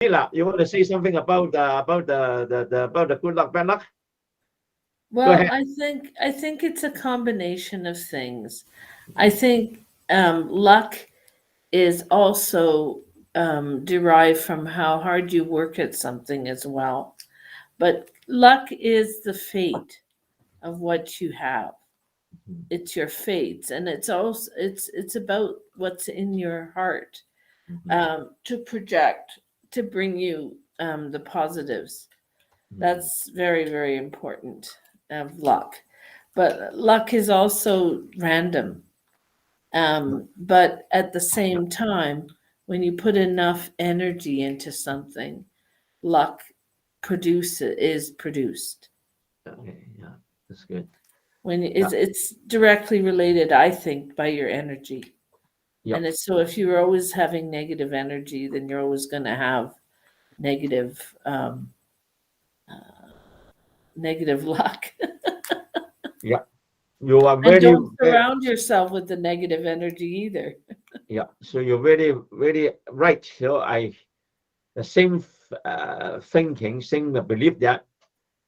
Leila, you want to say something about the good luck, bad luck? Go Well, ahead. I think it's a combination of things. I think luck is also derived from how hard you work at something as well. But luck is the fate of what you have. It's your fates, and it's about what's in your heart, Mhm, to project, to bring you the positives. mhm, That's very, very important of luck. But luck is also random. But at the same time, when you put enough energy into something, luck is produced. okay, yeah, that's good. When Yeah, it's directly related, I think, by your energy. yeah, And it's so if you're always having negative energy, then you're always going to have negative um, negative luck. yeah. You are And very, don't very, surround yourself with the negative energy either. yeah. So you're very, very right. So the same thinking, same belief that.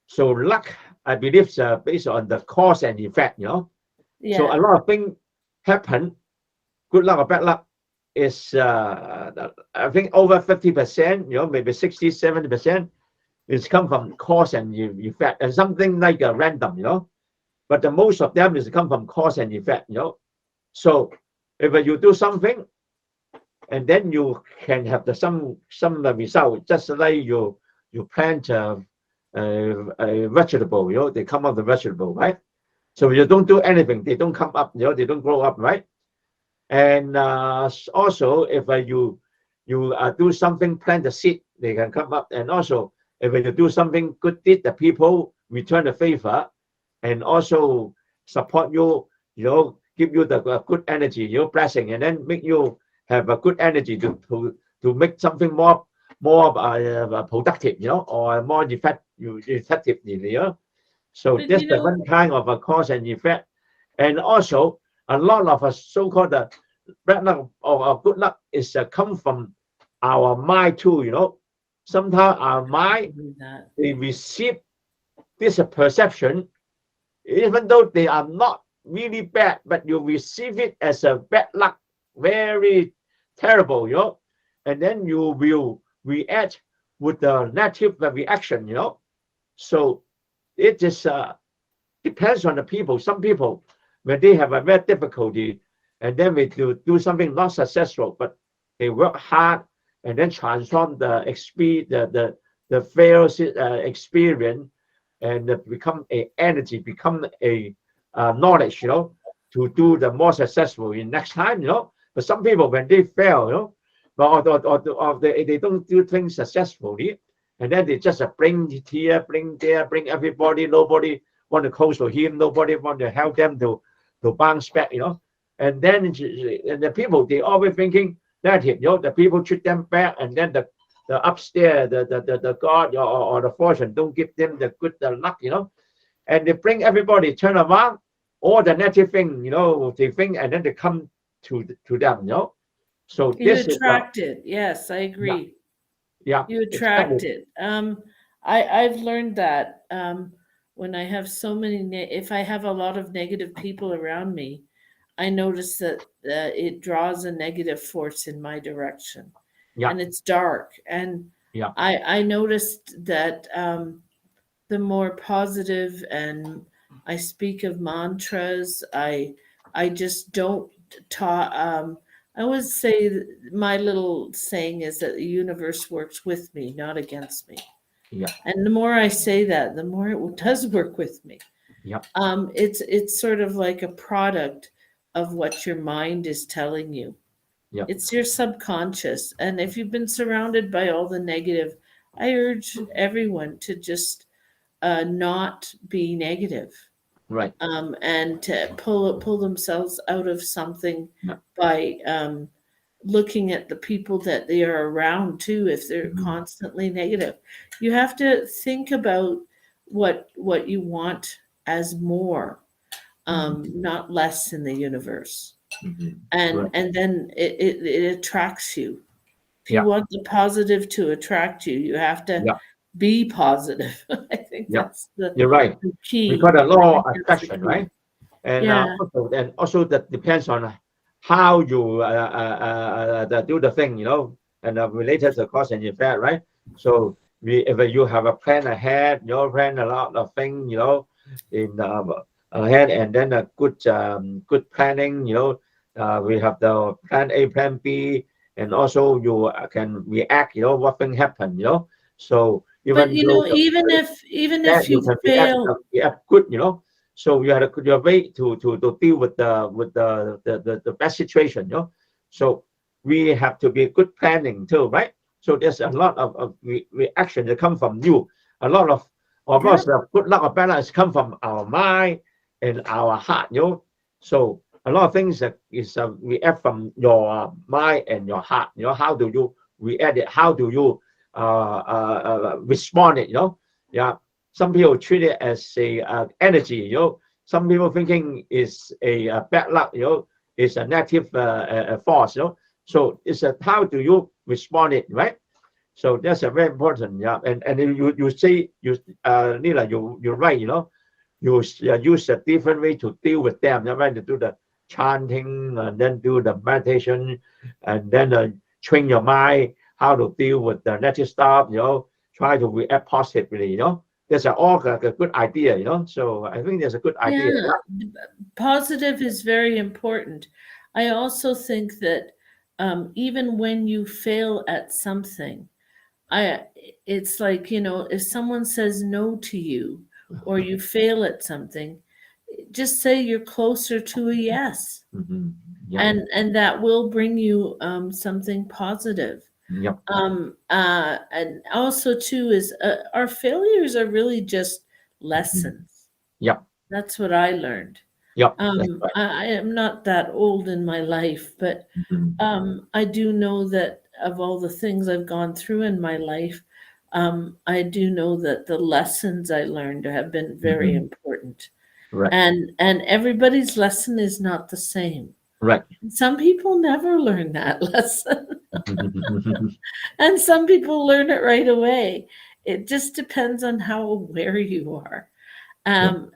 So luck, I believe, is based on the cause and effect. So a Yeah. lot of things happen. Good luck or bad luck is, I think, over 50%. Maybe 60, 70%. It's come from cause and effect, and something like a random. But the most of them is come from cause and effect. So if you do something and then you can have some result, just like you plant a vegetable, they come up the vegetable, right? So you don't do anything, they don't come up, they don't grow up, right? And also, if you do something, plant a seed, they can come up. And also, if you do something good deed, the people return the favor, and also support you, give you the good energy, blessing, and then make you have a good energy to make something more productive, or more effectively. So But this is the one kind of a cause and effect. And also, a lot of us so-called bad luck or good luck is come from our mind too. Sometimes our mind, that. they receive this perception, even though they are not really bad, but you receive it as a bad luck, very terrible. And then you will react with the negative reaction. So it just depends on the people. Some people, when they have a very difficulty, and then they do something not successful, but they work hard and then transform the experience, the fails experience, and become a energy, become a knowledge, to do the more successful in next time. But some people, when they fail, or they don't do things successfully, and then they just bring here, bring there, bring everybody. Nobody want to close to him. Nobody want to help them to bounce back. And then and the people, they always thinking negative. The people treat them bad, and then the upstairs, the God, or the fortune don't give them the good the luck. And they bring everybody turn around all the negative thing. They think, and then they come to them. So You this is attract it. Yes, I yeah, agree. yeah, You exactly. attract it. I've learned that when I have so many, if I have a lot of negative people around me, I notice that it draws a negative force in my direction, Yeah, and it's dark. And yeah. I noticed that the more positive, and I speak of mantras. I just don't talk. I always say my little saying is that the universe works with me, not against me. Yeah, And the more I say that, the more it does work with me. yeah, It's sort of like a product of what your mind is telling you. yeah. It's your subconscious, and if you've been surrounded by all the negative, I urge everyone to just not be negative, Right. and to pull themselves out of something Yeah. by looking at the people that they are around too. If they're Mhm, constantly negative, you have to think about what you want as more, mhm, not less in the universe, mhm. and Right. and then it attracts you. If you want the positive to attract you, you have to be positive. I think that's you're right. the key. We got a I law think of that's the attraction, key. right? And Yeah. also that depends on how you do the thing, and related to cause and effect, right? So if you have a plan ahead, plan a lot of things, in ahead, and then a good planning, we have the plan A, plan B, and also you can react, what thing happen, So But even though even if you you can fail, react good, So you had your way to deal with the best situation, So we have to be good planning too, right? So there's a lot of reaction that come from you. A lot of course, the good luck or bad luck come from our mind and our heart, So a lot of things that is react from your mind and your heart. How do you react it? How do you respond it? Yeah. Some people treat it as a energy. Some people thinking is a bad luck. Is a negative force. So it's how do you respond it, right? So that's a very important. Yeah. And you say Leila, you're right. You use a different way to deal with them. Right? To do the chanting and then do the meditation and then train your mind how to deal with the negative stuff. Try to react positively. There's all a good idea. So I think there's a good idea. Positive is very important. I also think that even when you fail at something, it's like, if someone says no to you or you fail at something, just say you're closer to a yes. And that will bring you something positive. And also too is our failures are really just lessons. That's what I learned. I am not that old in my life, but I do know that of all the things I've gone through in my life, I do know that the lessons I learned have been very important. Right. And everybody's lesson is not the same. Right. Some people never learn that lesson. And some people learn it right away. It just depends on how aware you are. And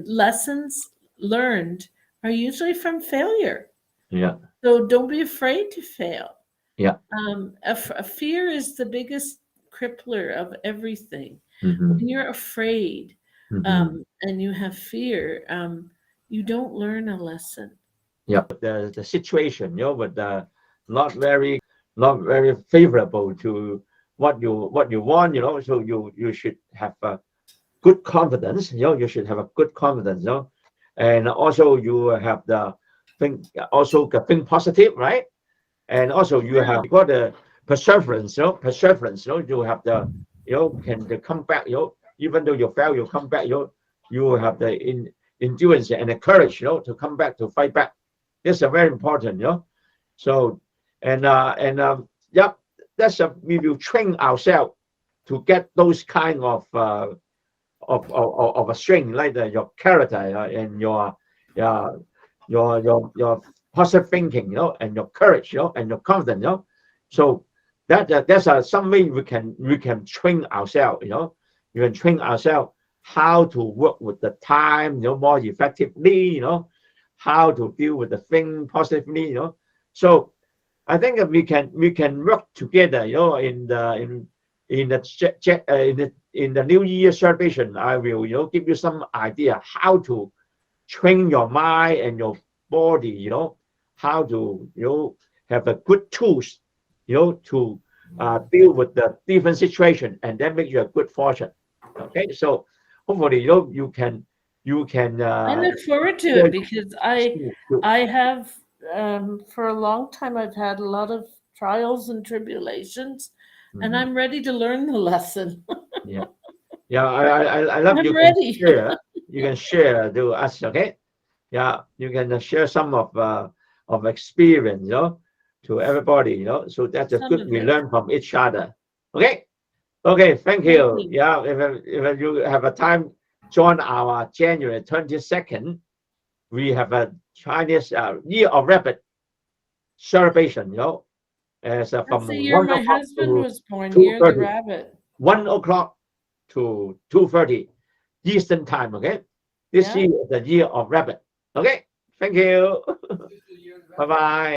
lessons learned are usually from failure. So don't be afraid to fail. A fear is the biggest crippler of everything. When you're afraid and you have fear, you don't learn a lesson. The situation, but not very favorable to what you want, So you should have a good confidence, You should have a good confidence, And also you have the think positive, right? And also you have got the perseverance, You have the can come back, Even though you fail, you come back, You have the endurance and the courage, to come back to fight back. That's a very important, So that's we will train ourselves to get those kind of a strength, like your character and your positive thinking, and your courage, and your confidence, So that's some way we can train ourselves, You can train ourselves how to work with the time, more effectively, how to deal with the thing positively, So I think that we can work together, in the New Year celebration. I will, give you some idea how to train your mind and your body, how to, have a good tools, to deal with the different situation and then make you a good fortune. Okay, so hopefully, you can. I look forward to it because I have for a long time I've had a lot of trials and tribulations, and I'm ready to learn the lesson. I love I'm you ready. can share to us, okay? You can share some of experience, to everybody, So that's a Some good. of We it. learn from each other. Okay. Thank you. If you have a time, join our January 22nd. We have a Chinese Year of Rabbit celebration, as That's from the year 1 my o'clock husband to was born, year of the 2:30. rabbit. 1 o'clock to 2:30 Eastern time. Okay, this Yeah. year is the year of rabbit. Okay, thank you. Bye bye.